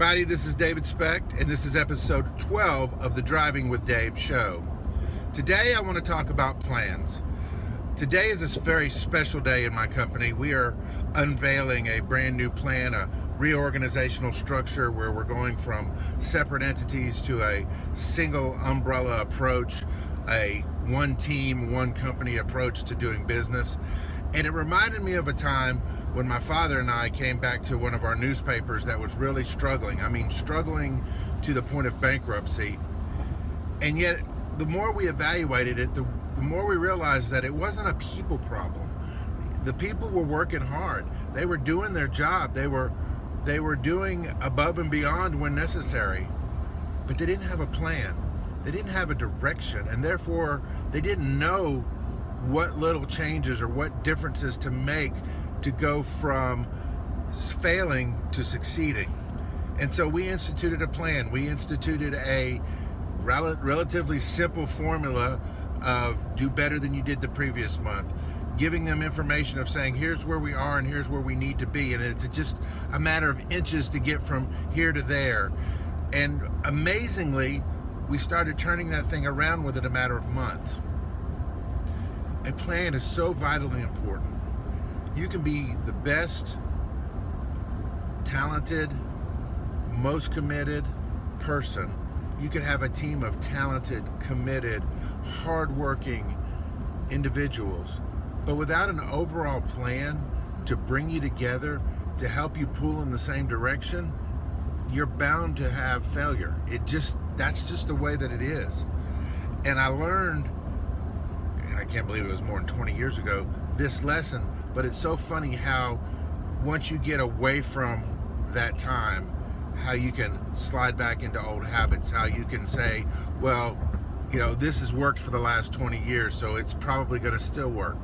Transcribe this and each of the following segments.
everybody, this is David Specht, and this is episode 12 of the Driving with Dave show. Today I want to talk about plans. Today is a very special day in my company. We are unveiling a brand new plan, a reorganizational structure where we're going from separate entities to a single umbrella approach, a one team, one company approach to doing business. And it reminded me of a time when my father and I came back to one of our newspapers that was really struggling. Struggling to the point of bankruptcy. And yet, the more we evaluated it, the more we realized that it wasn't a people problem. The people were working hard. They were doing their job. They were doing above and beyond when necessary. But they didn't have a plan. They didn't have a direction. And therefore, they didn't know what little changes or what differences to make to go from failing to succeeding. And so we instituted a plan. We instituted a relatively simple formula of do better than you did the previous month, giving them information of saying here's where we are and here's where we need to be, and it's just a matter of inches to get from here to there. And amazingly, we started turning that thing around within a matter of months. A plan is so vitally important. You can be the best, talented, most committed person. You could have a team of talented, committed, hardworking individuals. But without an overall plan to bring you together, to help you pull in the same direction, you're bound to have failure. That's just the way that it is. And I learned, and I can't believe it was more than 20 years ago, this lesson. But it's so funny how once you get away from that time, how you can slide back into old habits, how you can say, well, this has worked for the last 20 years, so it's probably going to still work.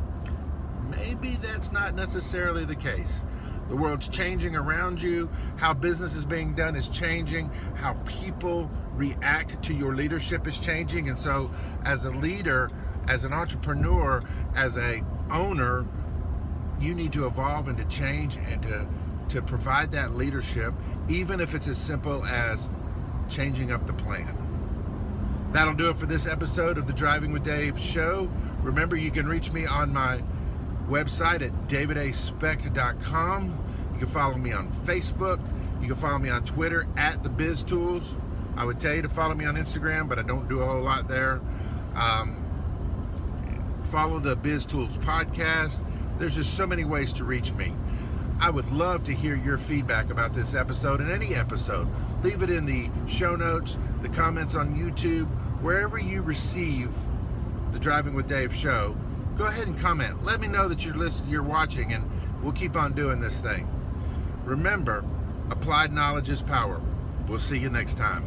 Maybe that's not necessarily the case. The world's changing around you. How business is being done is changing. How people react to your leadership is changing. And so as a leader, as an entrepreneur, as a owner, you need to evolve and to change and to provide that leadership, even if it's as simple as changing up the plan. That'll do it for this episode of the Driving with Dave show. Remember, you can reach me on my website at davidaspecht.com. You can follow me on Facebook. You can follow me on Twitter at the Biz Tools. I would tell you to follow me on Instagram, but I don't do a whole lot there. Follow the Biz Tools podcast. There's just so many ways to reach me. I would love to hear your feedback about this episode and any episode. Leave it in the show notes, the comments on YouTube, wherever you receive the Driving with Dave show. Go ahead and comment. Let me know that you're watching, and we'll keep on doing this thing. Remember, applied knowledge is power. We'll see you next time.